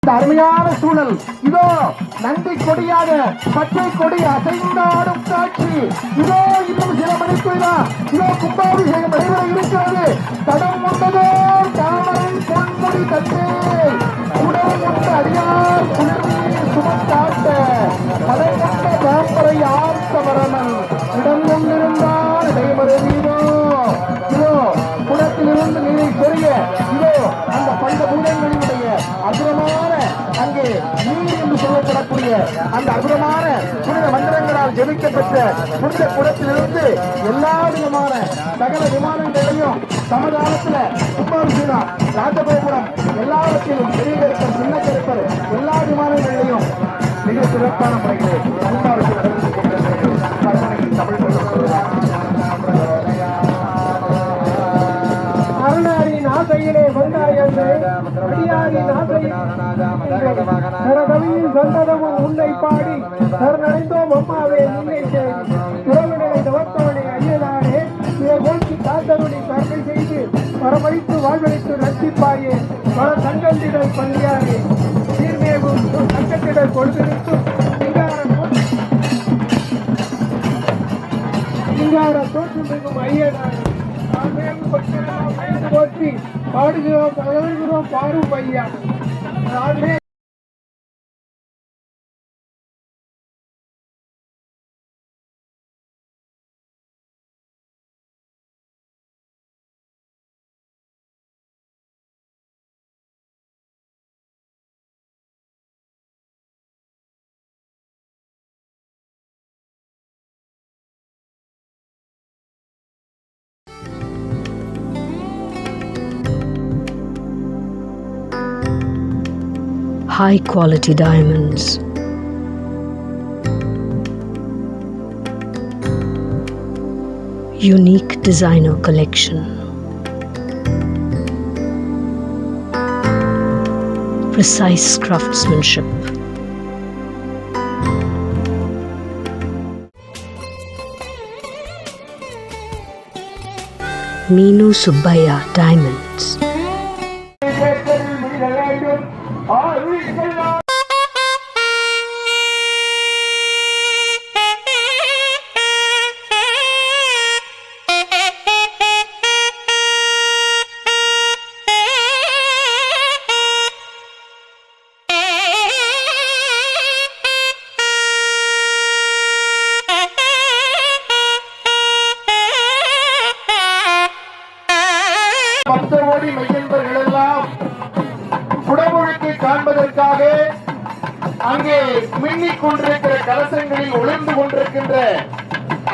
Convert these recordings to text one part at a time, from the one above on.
அருமையான சூழல் இதோ நந்தி கொடியாக பச்சை கொடி அசைந்தாடும் காட்சி இதோ இன்னும் சில மணிக்குள்ளார் இதோ கும்பாபிஷேகம் நடைபெற இருக்கிறது. தடம் கொண்டதோ தாமரை பொன்முடி தட்டு உடல் கொண்ட அடியார் குளிர்நீர் சுமத்தாட்ட தடை கொண்ட தாம்பரை ஆர்த்தவரமன் இடம் கொண்டிருந்தால் இடைமறை நீரோ இதோ குடத்திலிருந்து நீரை சொரிய இதோ அந்த பண்ட பூதங்களினுடைய அற்புதமான அங்கே நீர் என்று சொல்லப்படக்கூடிய அந்த அற்புதமான புனித மந்திரங்களால் ஜெபிக்கப்பெற்ற புனித குடத்திலிருந்து எல்லா விதமான சகல விமானங்களையும் சமகாலத்துல கும்பாபிஷேகம் ராஜகோபுரம் எல்லாவற்றிலும் பெரிய கருப்பர் சின்ன கருப்பர் எல்லா விமானங்களையும் மிக சிறப்பான முறையிலே கும்பாபிஷேகம் தமிழ் அருணாரின் ஆசையிலே வந்தாயன்று அடியாரின் ஆசையில் சந்ததமும் உன்னை பாடி சரணடைந்தோம் அம்மாவே நின்னை தேடி உறவினரை தவத்தவனை ஐயனாரே இதை போக்கி காத்தருளி கருணை செய்து வரமளித்து வாழ்வழித்து ரட்சிப்பாயே பல தங்கத்திடல் பங்கியாரே சீர்மேவும் தங்கத்திடல் கொடுத்திருக்கும் சிங்கார தோற்று மிகும் ஐயனாரே போற்றி பாடுகிறோம் தலைவர்களும் பாரும் ஐயா. High quality diamonds. Unique designer collection. Precise craftsmanship. Meenu Subbaiah Diamonds. பக்தவோடி மையன்பர்கள் எல்லாம் குடமுழுக்கை காண்பதற்காக அங்கே மின்னிக் கொண்டிருக்கிற கலசங்களில் ஒளிர்ந்து கொண்டிருக்கின்ற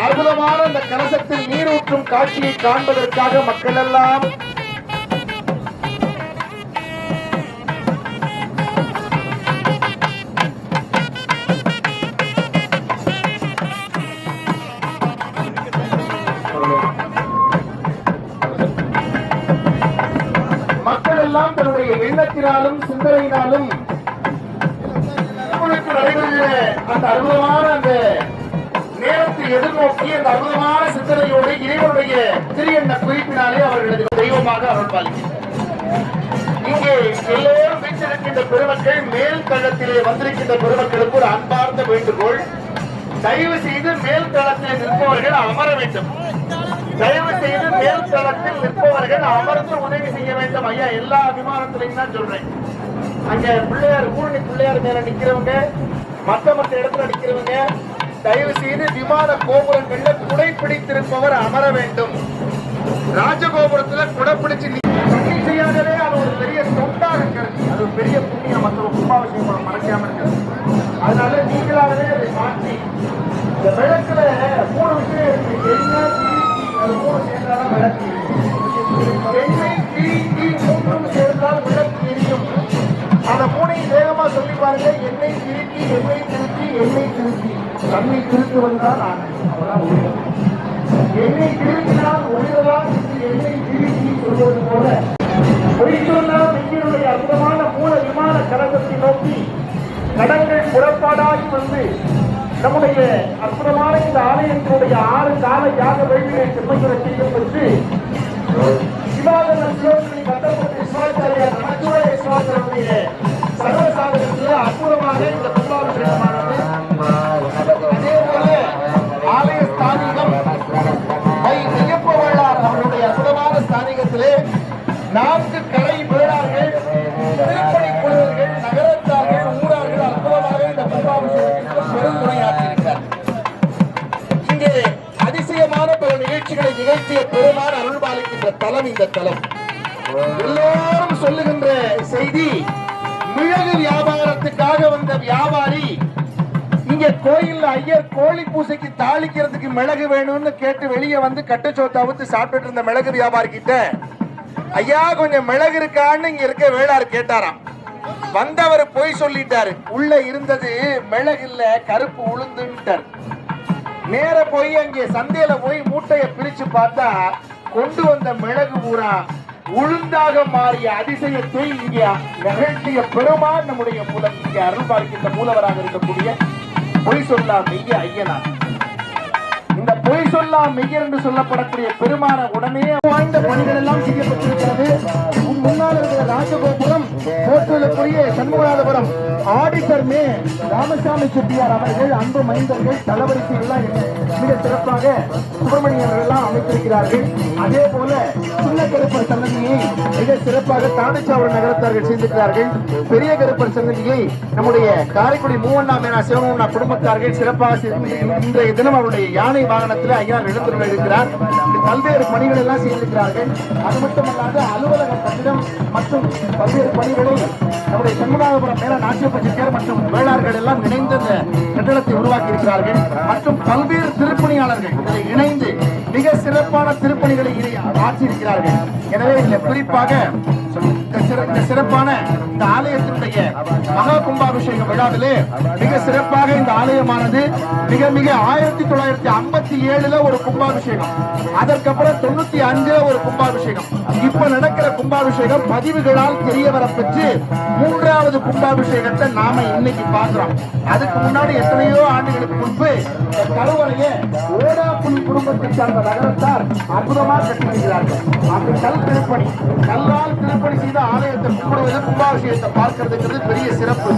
அற்புதமான அந்த கலசத்தில் நீரூற்றும் காட்சியை காண்பதற்காக மக்கள் எல்லாம் தன்னுடைய எண்ணத்தினாலும் சிந்தனையினாலும் நடைபெறுகிற அந்த அற்புதமான அந்த நேரத்தை எதிர்நோக்கி அந்த அற்புதமான சிந்தனையோடு இறைவனுடைய திரு எண்ண குறிப்பினாலே அவர்களது தெய்வமாக அருள்பாலிக்கிறார். இங்கே எல்லோரும் வீட்டிருக்கின்ற பெருமக்கள் மேல் தளத்திலே வந்திருக்கின்ற பெருமக்களுக்கு ஒரு அன்பார்ந்த வேண்டுகோள், தயவு செய்து மேல் தளத்தில் நிற்பவர்கள் அமர வேண்டும். தயவு செய்து மேல் தளத்தில் நிற்பவர்கள் அமர்ந்து உதவி செய்ய வேண்டும். ஐயா, எல்லா விமானத்திலையும் தான் சொல்றேன். அங்க பிள்ளையார் பூரணி பிள்ளையார் மேல நிக்கிறவங்க, மத்த இடத்துல நிக்கிறவங்க தயவு செய்து விமான கோபுரங்கள்ல குடை பிடித்திருப்பவர் அமர வேண்டும். ராஜகோபுரத்துல குடை பிடிச்சு செய்யாதவே அது ஒரு பெரிய தொண்டாக இருக்கிறது. அது ஒரு பெரிய புண்ணியம். மற்ற கும்பாபிஷேகம் மறைக்காம இருக்கிறது. அதனால நீங்களாகவே அதை மாற்றி இந்த விளக்குல 3 விஷயம் இருக்கு. அது 3 சேர்ந்தாலும் விளக்கு எண்ணெய் கிழி மூன்றும் சேர்ந்தால் விளக்கு எரியும். அந்த 3ஐயும் வேகமா சொல்லி பாருங்க. எண்ணெய் கிழி, எண்ணெய் திருத்தி, எண்ணெய் திருத்தி. தண்ணி திருத்துவதுதான் நான் எண்ணெய் திருத்தினால் ஒளிரலாம் என்று எண்ணெய் கிழி சொல்வது போல பொய்சொல்லாம் இங்கினுடைய அற்புதமான மூல விமான கலசத்தை நோக்கி கடங்கள் புறப்பாடாகி வந்து நம்முடைய அற்புதமான இந்த ஆலயத்தினுடைய 6 கால யாக வேள்வியை செம்மையுற செய்யும் பெற்று சிவாகர சிவபுரி கட்டப்பட்ட சிவாச்சாரியார் நமச்சிவாய சிவாச்சாரிய சர்வசாதகத்திலே அற்புதமாக இந்த கும்பாபிஷேகமானது அதே போல ஆலய ஸ்தானிகம் ஐயப்பவள்ளார் அவருடைய அற்புதமான ஸ்தானிகத்திலே 4 கரை வேளார்கள் திருப்பணி குழுவர்கள் நகரத்தார்கள் ஊரார்கள் அற்புதமாக இந்த கும்பாபிஷேகத்திற்கு பெருந்துணையாற்றியிருக்கிறார். இங்கே அதிசயமான பல நிகழ்ச்சிகளை நிகழ்த்திய பெருமான் அருள்பாலிக்கின்ற தலம் இந்த தலம். எல்லோரும் சொல்லுகின்ற செய்தி, மிளகு வியாபாரத்துக்காக வந்த வியாபாரி இங்க கோயில்ல ஐயர் கோழி பூசைக்கு தாளிக்கிறதுக்கு மிளகு வேணும்னு கேட்டு வெளியே வந்து கட்டச்சோத்தை அவுத்து சாப்பிட்டு இருந்த மிளகு வியாபாரி கிட்ட, ஐயா கொஞ்சம் மிளகு இருக்கான்னு இங்க இருக்க வேளார் கேட்டாராம். வந்தவர் போய் சொல்லிட்டாரு, உள்ள இருந்தது மிளகு இல்ல கருப்பு உளுந்துட்டார். நேர போய் அங்கே சந்தையில போய் மூட்டையை பிரிச்சு பார்த்தா கொண்டு வந்த மிளகு பூரா உளுந்தாக மாறிய அதிசயத்தை இங்கே நிகழ்த்திய பெருமான் நம்முடைய மூலம் இங்கே அருள் பார்க்கின்ற மூலவராக இருக்கக்கூடிய பொய் சொல்லா மெய்ய ஐயனார். இந்த பொய் சொல்லா மெய்யர் என்று சொல்லப்படக்கூடிய பெருமான உடனே வாய்ந்த பணிகள் எல்லாம் செய்யப்பட்டிருக்கிறது. முன்னால் இருக்கிற ராஜகோபுரம் போற்றுதலுக்குரிய சண்முகநாதபுரம் ஆடிட்டர் ராமசாமி செட்டியார் அவர்கள் அன்பு மைந்தர்கள் தளவரிசை எல்லாம் மிக சிறப்பாக சுப்பிரமணியர்கள் எல்லாம் அமைத்திருக்கிறார்கள். அதே போல சின்ன கருப்பர் சன்னதியை மிக சிறப்பாக தானிச்சாவரம் நகரத்தார்கள் செய்திருக்கிறார்கள். பெரிய கருப்பர் சன்னதியை நம்முடைய காரைக்குடி மூவண்ணா மேனா சிவமண்ணா குடும்பத்தார்கள் சிறப்பாக இன்றைய தினம் அவருடைய யானை வாகனத்தில் ஐயா எழுந்துள்ள இருக்கிறார். பல்வேறு பணிகள் எல்லாம் செய்திருக்கிறார்கள். அது மட்டுமல்லாது அலுவலக கட்டிடம் மற்றும் பல்வேறு பணிகளை நம்முடைய சண்முகநாதபுரம் மேல நாச்சியப்ப செட்டியார் மற்றும் வேளார்கள் எல்லாம் இணைந்து இந்த கட்டடத்தை உருவாக்கி இருக்கிறார்கள். மற்றும் பல்வேறு திருப்பணியாளர்கள் இதை இணைந்து மிக சிறப்பான திருப்பணிகளை ஆற்றியிருக்கிறார்கள். எனவே இதில் குறிப்பாக இந்த சிறப்பான இந்த ஆலயத்தினுடைய மகா கும்பாபிஷேக விழாவிலே மிக சிறப்பாக இந்த ஆலயமானது மிக 1957 ஒரு கும்பாபிஷேகம், அதற்கப்புறம் 95 ஒரு கும்பாபிஷேகம், இப்ப நடக்கிற கும்பாபிஷேகம் பதிவுகளால் தெரிய வர பெற்று 3வது கும்பாபிஷேகத்தை நாம இன்னைக்கு பார்க்கிறோம். அதுக்கு முன்னாடி எத்தனையோ ஆண்டுகளுக்கு முன்பு கருவறையை ஓடாப்புலி குடும்பத்தை சார்ந்த நகரத்தார் அற்புதமாக கட்டியிருக்கிறார்கள். அந்த கல் திருப்பணி, கல்லால் திருப்பணி செய்த ஆலயத்தை கும்பிடுவது கும்பாபிஷேகத்தை பார்க்கிறதுங்கிறது பெரிய சிறப்பு.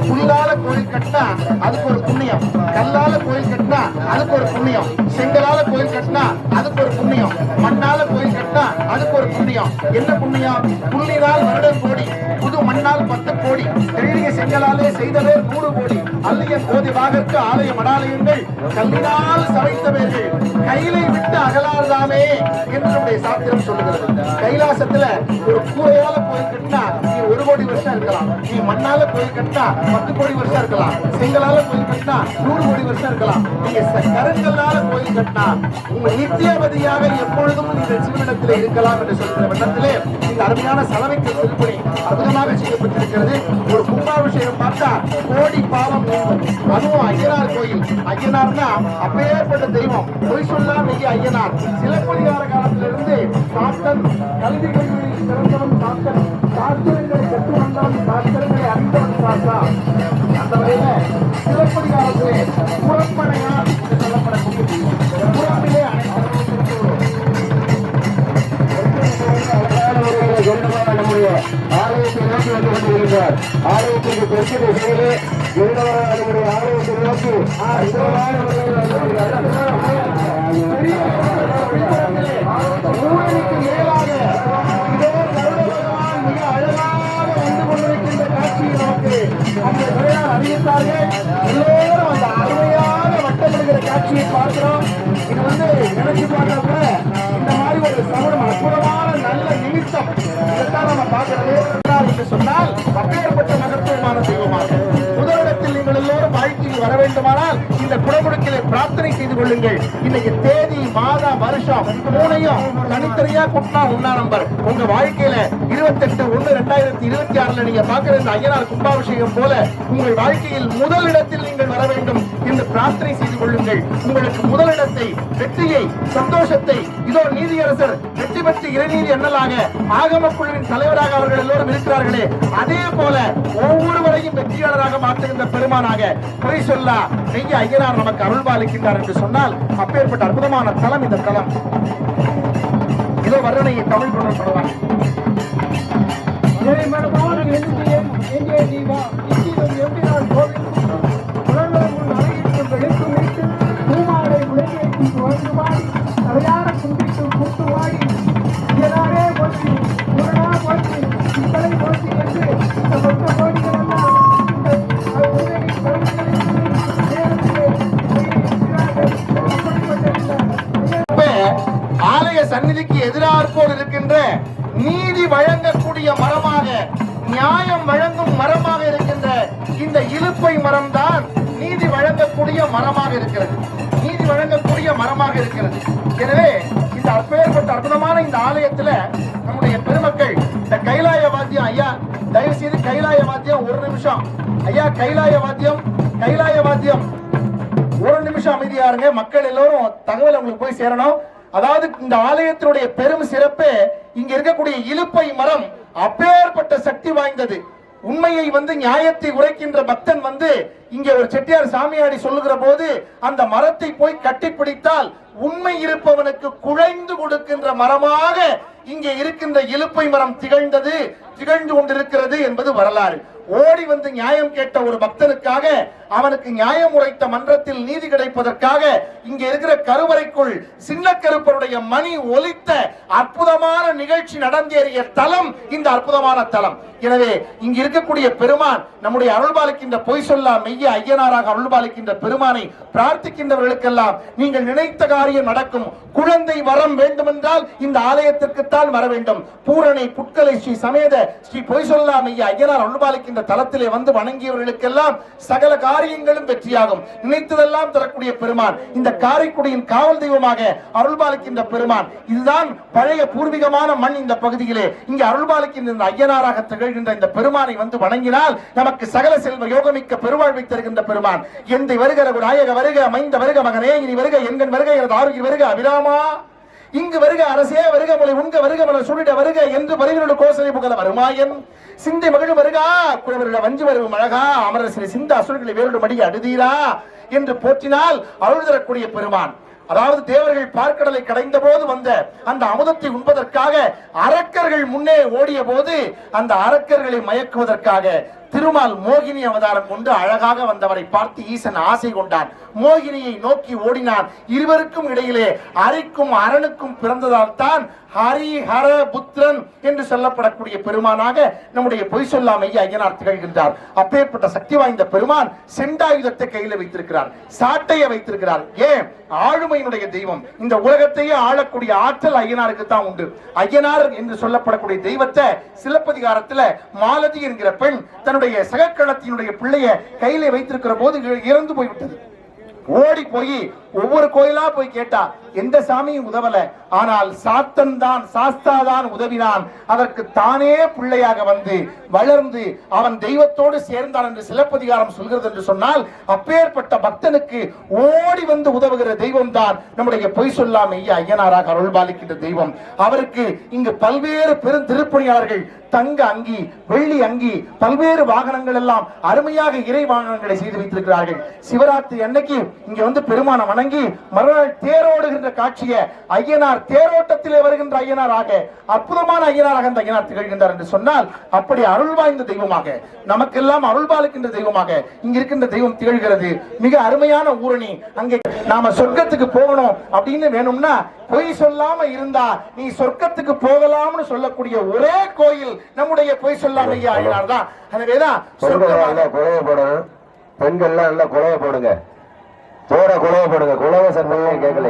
புல்லால கோயில் கட்டினா அதுக்கு ஒரு புண்ணியம், கல்லால கோயில் கட்டினா அதுக்கு ஒரு புண்ணியம், செங்கலால கோயில் கட்டினா அதுக்கு ஒரு புண்ணியம், மண்ணால கோயில் கட்டினா அதுக்கு ஒரு புண்ணியம். என்ன புண்ணியம்? புள்ளினால் வருடம் கோடி, புது மண்ணால் 10 கோடி, தெளிய செங்கலாலே செய்தவே 100 கோடி, அல்லிய கோதிவாகற்கு ஆலய மடாலயங்கள் கல்லினால் சமைத்தவர்கள் கையிலை விட்டு அகலாதாமே என்று சாத்திரம் சொல்லுகிறது. கைலாசத்துல ஒரு கூரையால கோயில் கட்டினா நீ 1 கோடி வருஷம் இருக்கலாம், நீ மண்ணால கோயில் கட்டினா 10 கோடி வருஷம் இருக்கலாம், செங்கலால கோயில் கட்டினா 100 கோடி வருஷம் இருக்கலாம், நீங்க கருங்கல்லால கோயில் கட்டினா உங்க நித்தியவதியாக எப்பொழுதும் இந்த சிவனிடத்தில் இருக்கலாம் என்று சொல்கிற வண்ணத்திலே இந்த அருமையான சலவைக்கு திருப்பணி அற்புதமாக செய்யப்பட்டிருக்கிறது. ஒரு கும்பாபிஷேகம் பார்த்தா கோடி பாவம் நீங்கும். அதுவும் ஐயனார் கோயில். ஐயனார்னா அப்பேற்பட்ட தெய்வம். பொய் சொல்லா மெய்ய ஐயனார். சிலப்பதிகார காலத்திலிருந்து சாத்தன், கல்வி கல்வியில் சிறந்தவன் சாத்தன், சாஸ்திரங்களை கற்று வந்தான், சாஸ்திரங்களை அறிந்தவன் சாஸ்தா. அந்த வகையில சிலப்பதிகாரத்திலே புறப்படையார் என்று சொல்லப்படக்கூடிய புறப்பிலே நம்முடைய ஆலயத்தை நோக்கி வந்து கொண்டிருக்கிறார். ஆலயத்திற்கு பிரச்சனை செய்து நம்முடைய ஆலயத்தை நோக்கி ஊழலுக்கு மேலாக இதே கருடபகவான் மிக அழகாக வந்து கொண்டிருக்கின்ற காட்சியை நமக்கு அந்த வேளாண் அறிவித்தார்கள். எல்லோரும் அந்த அருமையாக வட்டமிடுகிற காட்சியை பார்க்கிறோம். இது நினைச்சு பார்க்கிறப்ப இந்த மாதிரி ஒரு சமூகம் அற்புதமான நல்ல நிமித்தம் இதைத்தான் நம்ம பார்க்கிறது என்று சொன்னால் அப்பேற்பட்ட மகத்துவமான தெய்வமாக முதலிடத்தில் நீங்கள் எல்லோரும் வாழ்க்கையில் வர வேண்டுமானால் இந்த குடமுழுக்கிலே பிரார்த்தனை செய்து கொள்ளுங்கள். இன்னைக்கு தேதி, மாதம், வருஷம் 3ஐயும் தனித்தனியா கூட்டினா 1ஆம் நம்பர். உங்க வாழ்க்கையில 28/1/2026 நீங்க பார்க்கிற இந்த ஐயனார் கும்பாபிஷேகம் போல உங்கள் வாழ்க்கையில் முதலிடத்தில் நீங்கள் வர வேண்டும் என்று பிரார்த்தனை செய்து கொள்ளுங்கள். உங்களுக்கு முதலிடத்தை, வெற்றியை, சந்தோஷத்தை இதோ நீதியரசர் வெற்றி பெற்று இறைநீதி எண்ணலாக ஆகம குழுவின் தலைவராக அவர்கள் எல்லோரும் இருக்கிறார்களே, அதே போல ஒவ்வொருவரையும் வெற்றியாளராக மாற்றுகின்ற பெருமானாக பொய் சொல்லா மெய்ய ஐயனார் நமக்கு அருள்பாலிக்கின்றார் என்று சொன்னால் அப்பேற்பட்ட அற்புதமான தலம் இந்த தலம். இதோ வர்ணனையை தமிழ் கொண்டு சொல்லலாம். எங்கே நீ வா இங்கிலும் எம்பிரான் கோவில் உலகம் முன் அழகிற்கும் வெளுக்கும் வைத்து பூமாலை உலகேற்றி வாழ்ந்துவாடி தலையார கும்பிட்டு கூட்டுவாடி இதனாலே போற்றி முரணா போற்றி இத்தனை போற்றி என்று இந்த மொத்த கோடிகள் எல்லாம் இந்த உதவி கருவிகளின் நேரத்திலே ஆலய சந்நிதிக்கு எதிராற்போல் இருக்கின்ற நீதி வழங்கக்கூடிய மரமாக, நியாயம் வழங்கும் மரமாக இருக்கின்ற இந்த இலுப்பை மரம் தான் நீதி வழங்கக்கூடிய மரமாக இருக்கிறது. நீதி வழங்கக்கூடிய மரமாக இருக்கிறது. எனவே இந்த அப்பேற்பட்ட அற்புதமான இந்த ஆலயத்துல நம்முடைய பெருமக்கள் இந்த கைலாய வாத்தியம், ஐயா தயவு செய்து கைலாய வாத்தியம் ஒரு நிமிஷம், ஐயா கைலாய வாத்தியம் ஒரு நிமிஷம் அமைதியா இருங்க. மக்கள் எல்லோரும் தகவல் உங்களுக்கு போய் சேரணும். அதாவது இந்த ஆலயத்தினுடைய பெரும் சிறப்பு, இங்க இருக்கக்கூடிய இலுப்பை மரம் அப்பேற்பட்ட சக்தி வாய்ந்தது. உண்மையை நியாயத்தை உரைக்கின்ற பக்தன் இங்க ஒரு செட்டியார் சாமியாடி சொல்லுகிற போது அந்த மரத்தை போய் கட்டிப்பிடித்தால் உண்மை இருப்பவனுக்கு குழைந்து கொடுக்கின்ற மரமாக இங்கே இருக்கின்ற இலுப்பை மரம் திகழ்ந்து கொண்டிருக்கிறது என்பது வரலாறு. ஓடி நியாயம் கேட்ட ஒரு பக்தனுக்காக, அவனுக்கு நியாயம் உரைத்த மன்றத்தில் நீதி கிடைப்பதற்காக இங்க இருக்கிற கருவறைக்குள் சின்ன கருப்பருடைய மணி ஒலித்த அற்புதமான நிகழ்ச்சி நடந்தேறிய தலம் இந்த அற்புதமான தலம். எனவே இங்க இருக்கக்கூடிய பெருமான் நம்முடைய அருள்பாலிக்கின்ற பொய் சொல்லா மெய்ய ஐயனாராக அருள்பாலிக்கின்ற பெருமானை பிரார்த்திக்கின்றவர்களுக்கெல்லாம் நீங்கள் நினைத்த காரியம் நடக்கும். குழந்தை வரம் வேண்டுமென்றால் இந்த ஆலயத்திற்குத்தான் வர வேண்டும். பூரணை புட்கலை ஸ்ரீ சமேத ஸ்ரீ பொய் சொல்லா மெய்ய ஐயனார் அருள்பாலிக்கின்ற தலத்திலே வணங்கியவர்களுக்கெல்லாம் சகல காரியங்களும் வெற்றியாகும். நினைத்ததெல்லாம் தரக்கூடிய பெருமான் இந்த காரைக்குடியின் காவல் தெய்வமாக அருள்பாலிக்கின்ற பெருமான். இதுதான் பழைய பூர்வீகமான மண். இந்த பகுதியிலே இங்கே அருள்பாலிக்கின்ற ஐயனாராக திகழ்கின்ற இந்த பெருமானை வணங்கினால் நமக்கு சகல செல்வ யோகமிக்க பெருவாழ்வை தருகின்ற பெருமான். எந்தை வருகிற நாயக வருக, மைந்த வருக, மகனே இனி வருக, எங்கன் வருக, எனது ஆரோக்கிய வருக, அபிராமா இங்கு வருக, அரசே வருக, மொழி உங்க வருக, மல சுடிட வருக என்று வருகிறோட கோசலை புகழ வருமாயன் சிந்தை மகிழ் வருகா, குழவருட வஞ்சி வருவும் அழகா, அமரர் சிறு சிந்த அசுரர்களை வேறுட மடி அடுதீரா என்று போற்றினால் அருள் தரக்கூடிய பெருமான். அதாவது தேவர்கள் பார்க்கடலை கடைந்த போது வந்த அந்த அமுதத்தை உண்பதற்காக அரக்கர்கள் முன்னே ஓடிய போது அந்த அரக்கர்களை மயக்குவதற்காக திருமால் மோகினி அவதாரம் கொண்டு அழகாக வந்தவரை பார்த்து ஈசன் ஆசை கொண்டான். மோகினியை நோக்கி ஓடினான். இருவருக்கும் இடையிலே அரிக்கும் அரணுக்கும் பிறந்ததால் தான் ஹரி ஹர புத்திரன் என்று சொல்லப்படக்கூடிய பெருமானாக நம்முடைய பொய் சொல்லா மெய்ய ஐயனார் திகழ்கின்றார். அப்பேற்பட்ட சக்தி வாய்ந்த பெருமான் செண்டாயுதத்தை கையில வைத்திருக்கிறார், சாட்டையை வைத்திருக்கிறார். ஏன்? ஆளுமையினுடைய தெய்வம். இந்த உலகத்தையே ஆளக்கூடிய ஆற்றல் ஐயனாருக்கு தான் உண்டு. ஐயனார் என்று சொல்லப்படக்கூடிய தெய்வத்தை சிலப்பதிகாரத்துல மாலதி என்கிற பெண் தன்னுடைய சகக்கணத்தினுடைய பிள்ளைய கையில வைத்திருக்கிற போது இறந்து போய்விட்டது. ஓடி போய் ஒவ்வொரு கோயிலா போய் கேட்டா எந்த சாமியும் உதவல. ஆனால் சாஸ்தாதான் உதவினான். அதற்கு தானே பிள்ளையாக வளர்ந்து அவன் தெய்வத்தோடு சேர்ந்தான் என்று சிலப்பதிகாரம் சொல்கிறது. என்று சொன்னால் அப்பேற்பட்ட பக்தனுக்கு ஓடி உதவுகிற தெய்வம் தான் நம்முடைய பொய் சொல்லா மெய்ய ஐயனாராக அருள்பாலிக்கின்ற தெய்வம். அவருக்கு இங்கு பல்வேறு பெரும் திருப்பணியாளர்கள் தங்க அங்கி, வெள்ளி அங்கி, பல்வேறு வாகனங்கள் எல்லாம் அருமையாக இறை வாகனங்களை செய்து வைத்திருக்கிறார்கள். சிவராத்திரி அன்னைக்கு இங்க பெருமான வணங்கி மறுநாள் தேரோடுகின்ற காட்சியை ஐயனார் தேரோட்டத்திலே வருகின்ற ஐயனாராக அற்புதமான ஐயனாராக அந்த ஐயனார் திகழ்கின்றார் என்று சொன்னால் அப்படி அருள் வாய்ந்த தெய்வமாக நமக்கெல்லாம் அருள்பாலிக்கின்ற தெய்வமாக இங்க இருக்கின்ற தெய்வம் திகழ்கிறது. மிக அருமையான ஊரணி. அங்கே நாம சொர்க்கத்துக்கு போகணும் அப்படின்னு வேணும்னா பொய் சொல்லாம இருந்தா நீ சொர்க்கத்துக்கு போகலாம்னு சொல்லக்கூடிய ஒரே கோயில் நம்முடைய பொய் சொல்லாம ஐயனார் தான். எனவேதான் பெண்கள் எல்லாம் குலைய போடுங்க, குலைய போடுங்க, குலவ சர்வம் கேட்கல.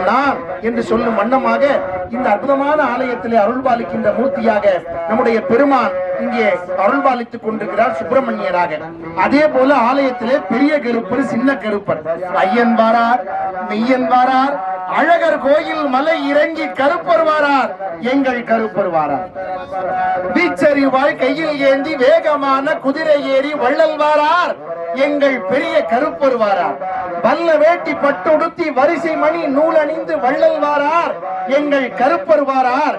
நான் என்று சொல்லும் வண்ணமாக இந்த அற்புதமான ஆலயத்திலே அருள்பாலிக்கின்ற மூர்த்தியாக நம்முடைய பெருமான் இங்கே அருள்பாலித்துக் கொண்டிருக்கிறார் சுப்பிரமணியராக. அதே போல ஆலயத்திலே பெரிய கருப்பர், சின்ன கருப்பர், ஐயன் வாரார், மெய்யன் வாரார், அழகர் கோயில் மலை இறங்கி கருப்பர் வாரார், எங்கள் கருப்பர் வாரார். வீச்சறிவாய் கையில் ஏந்தி வேகமான குதிரை ஏறி வள்ளல் வாரார், எங்கள் பெரிய கருப்பர் வாரார். வல்ல வேட்டி பட்டுடுத்தி வரிசை மணி நூல் அணிந்து வள்ளல் வாரார், எங்கள் கருப்பர் வாரார்.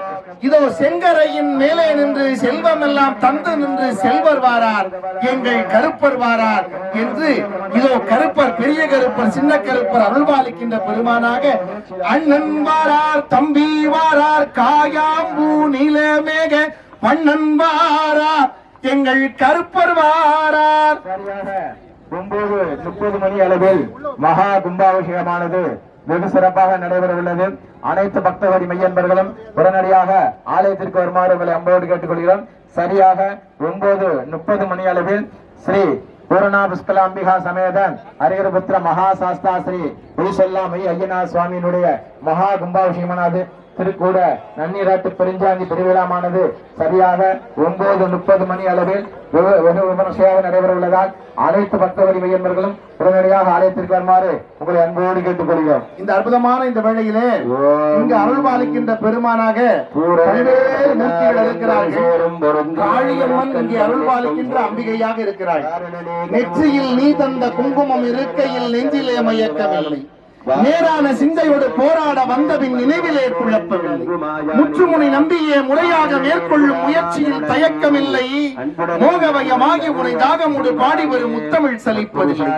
இதோ செங்கரையின் மேலே நின்று செல்வம் எல்லாம் தந்து நின்று செல்வர் வாரார், எங்கள் கருப்பர் வாரார் என்று இதோ கருப்பர், பெரிய கருப்பர், சின்ன கருப்பர் அருள்பாலிக்கின்ற பெருமானாக அண்ணன் வாரார், தம்பி வாரார், காயாம்பூ நீலமேக மன்னன் வாரார், எங்கள் கருப்பர் வாரார். 9:30 மணி அளவில் மகா கும்பாபிஷேகமானது வெகு சிறப்பாக நடைபெற உள்ளது. அனைத்து பக்தவரி மையன்பர்களும் உடனடியாக ஆலயத்திற்கு வருமாறு உங்களை அன்போடு கேட்டுக்கொள்கிறோம். சரியாக 9:30 மணி அளவில் ஸ்ரீ பூரணா புஷ்கலாம்பிகா சமேத ஹரிஹரபுத்திர மகா சாஸ்தா ஸ்ரீ புலிசொல்லாமை ஐயனார் சுவாமியினுடைய மகா கும்பாபிஷேகமானது திருக்கூட நன்னீராட்டு பெருஞ்சாந்தி பெருவிழாமானது சரியாக 9:30 மணி அளவில் வெகு விமர்சையாக நடைபெற உள்ளதால் அனைத்து பக்தவரி மையன்பர்களும் உடனடியாக ஆலயத்திற்கு வருமாறு உங்களை அன்போடு கேட்டுக்கொள்கிறோம். இந்த அற்புதமான இந்த வேளையிலே இங்கு அருள்பாலிக்கின்ற பெருமானாக பல்வேறு மூர்த்திகள் இருக்கிறார்கள். காளியம்மன் இங்கே அருள்பாலிக்கின்ற அம்பிகையாக இருக்கிறாள். நெற்றியில் நீ தந்த குங்குமம் இருக்கையில் நெஞ்சிலே மயக்கமில்லை, நேரான சிந்தையோடு போராட வந்தபின் நினைவிலே குழப்பவில்லை, முற்றுமுனை நம்பியே முறையாக மேற்கொள்ளும் முயற்சியில் தயக்கமில்லை, மோகவயமாகி உனை தாகமுடு பாடி வரும் முத்தமிழ் சலிப்பதில்லை,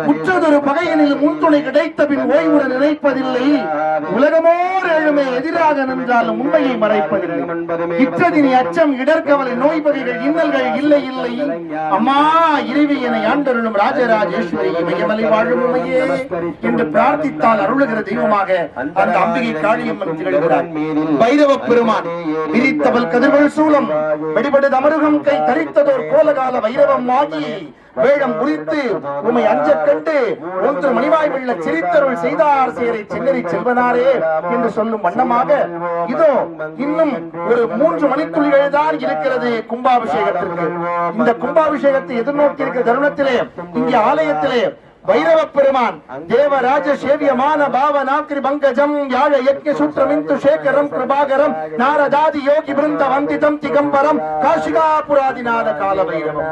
முற்றதொரு பகையினில் முன்துணை கிடைத்த பின் ஓய்வுடன் நினைப்பதில்லை, உலகமோர் எழுமை எதிராக நின்றாலும் உண்மையை மறைப்பதில்லை, இற்றதினி அச்சம் இடர்கவலை நோய் பகைகள் இன்னல்கள் இல்லை இல்லை, அம்மா இறைவி என ஆண்டருளும் ராஜராஜேஸ்வரி மையமலை வாழும் உமையே என்று பிரார்த்தி அருளுகிற தெய்வமாக அந்த அம்பிகை காளியம்மன் திகழ்கிறார். பைரவ பெருமான் விரித்தவள் கதிர்கள் சூலம் வெடிபடு அமருகம் கை தரித்ததோர் கோலகால வைரவம் ஆகி வேடம் குறித்து உமை அஞ்ச கண்டு ஒன்று மணிவாய் வெள்ள சிரித்தருள் செய்தார் சேரை சென்னரி செல்வனாரே என்று சொல்லும் வண்ணமாக இதோ இன்னும் ஒரு 3 மணித்துளிகள் தான் இருக்கிறது கும்பாபிஷேகத்திற்கு. இந்த கும்பாபிஷேகத்தை எதிர்நோக்கி இருக்கிற தருணத்திலே இங்கே ஆலயத்திலே வைரவ பெருமான் தேவராஜ சேவியமான பாவனாக்ரி பங்கஜம் யாழ யக்ஞ சூத்திரமிந்து சேகரம் கிருபாகரம் நாரதாதி யோகி பிருந்த வந்திதம் திகம்பரம் காஷிகாபுராதிநாத கால வைரவம்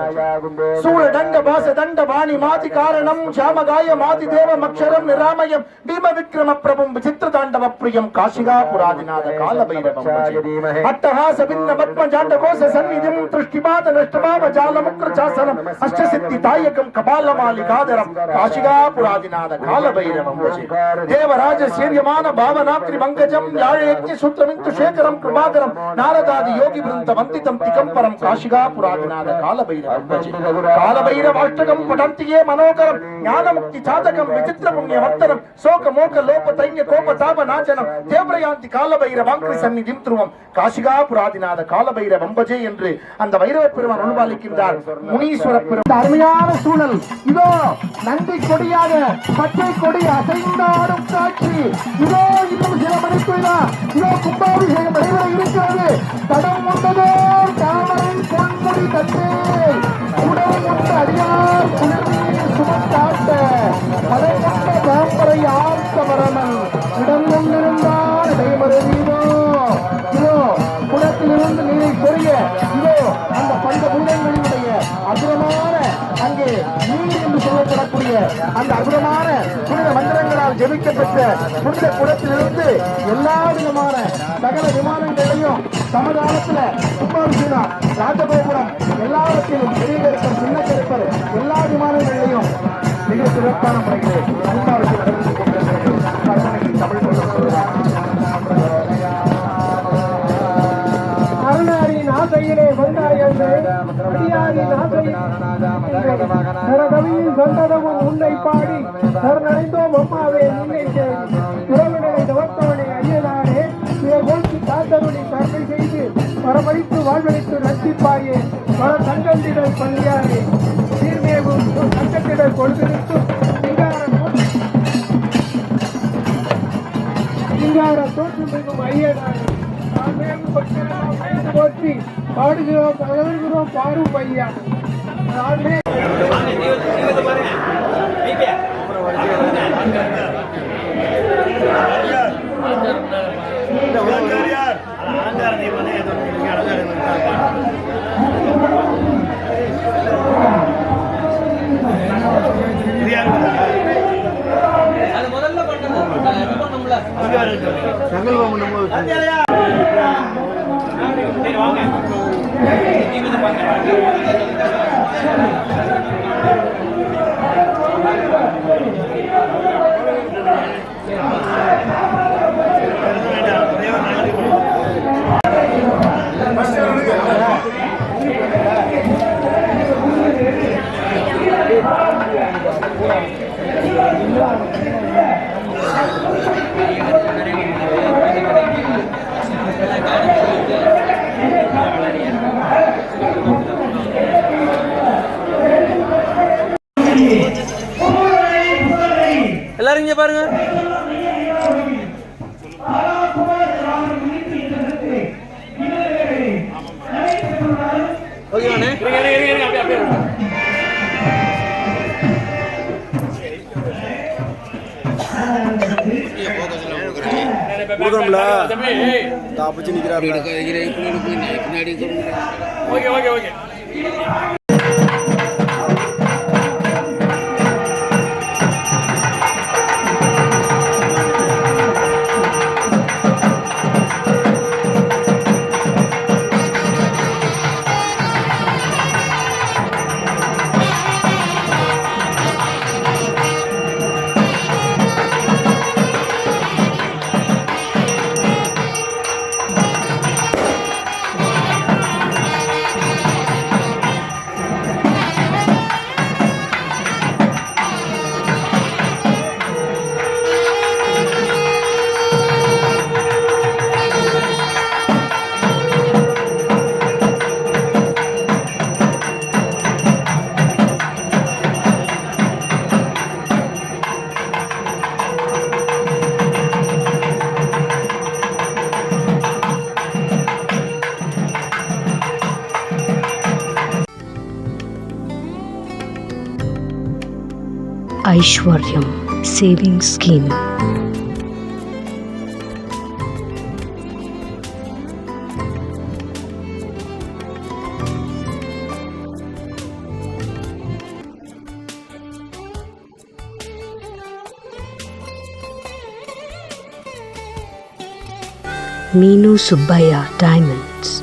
சூழதண்ட பாச தண்ட பாணி மாதி காரணம் சாமகாய மாதி தேவ மக்ஷரம் நிராமயம் பீம விக்ரம பிரபும் விசித்திர தாண்டவ பிரியம் காஷிகாபுராதிநாத கால வைரவம் அட்டஹாச பின்ன பத்ம ஜாண்ட கோச சந்நிதிம் திருஷ்டிபாத நஷ்டபாவ ஜால முக்ர சாசனம் அஷ்டசித்தி தாயகம் கபாலமாலிகாதரம் காஷிகாபுராதிநாத கால பைரவம் தேவராஜ சேவியமான பாவனாக்ரி பங்கஜம் யாழ யக்ஞ சூத்திரமிந்து சேகரம் கிருபாகரம் நாரதாதி யோகி பிருந்த வந்திதம் திகம்பரம் காஷிகாபுராதிநாத கால பைரவம் கால பைரவாஷ்டகம் படந்தியே மனோகரம் ஞானமுக்தி சாதகம் விசித்திர புண்ணிய வர்த்தனம் சோக மோக லோப தைன்ய கோப தாப நாசனம் தேவரயாந்தி கால பைரவாங்கிரி சந்நிதிம் துருவம் காஷிகாபுராதிநாத கால பைரவம் பஜே என்று அந்த வைரவ பெருமான் அனுபாலிக்கின்றார். முனீஸ்வர பெருமான் அருமையான சூழல் இதோ நந்தி கொடியாக பச்சை கொடி அசைந்தாடும் காட்சி இதோ இன்னும் சில மணிக்குள்ளார் இதோ கும்பாபிஷேகம் நடைபெற இருக்கிறது. தடம் உண்டதோ தாமரை பொன்முடி தந்தே உடல் கொண்ட அடியார் குளிர்நீர் சுமந்தாட்ட படை கொண்ட தாம்பரை ஆர்த்த மரணம் இடம் கொண்டிருந்தார் இடைமருவீதோ இதோ குடத்திலிருந்து நீரை சொரிய இதோ அந்த பஞ்சபூதங்களினுடைய அற்புதமான அங்கே நீர் என்று சொல்லப்படக்கூடிய அந்த அற்புதமான புனித மந்திரங்களால் ஜெபிக்கப்பட்ட புனித குடத்திலிருந்து எல்லா விதமான சகல விமானங்களையும் சமகாலத்துல கும்பாபிஷேகம் ராஜகோபுரம் எல்லாவற்றிலும் பெரிய கருப்பர் சின்ன கருப்பர் எல்லா விமானங்களையும் மிக சிறப்பான முறையில் கும்பாபிஷேகம் அருணாரின் ஆசையிலே வந்தாயன் அடியாரின் ஆசையில் கவியின் சந்ததமும் உன்னை பாடி சரணடைந்தோம் அம்மாவே நின்னை தேடி உறவினரை தவத்தவனை ஐயனானே கோஷ்டி காத்தருளி கருணை செய்து வரமளித்து வாழ்வழித்து ரட்சிப்பாயே பல தங்கத்திடல் பள்ளியாரே சீர்மேவும் தங்கத்திடல் கொடுத்திருத்தும் சிங்கார தோற்று மிகும் ஐயனானே போற்றி பாடுகிறோம் பகர்கிறோம் பாரும் பையா எல்லாரும் இங்க பாருங்க. ஓகேவானே? அப்படியே கொடுக்கணும்ல. தாப்பிச்சு நிக்கிறாரு. Okay okay okay. Aishwaryam Savings Scheme. Meenu Subbaya Diamonds.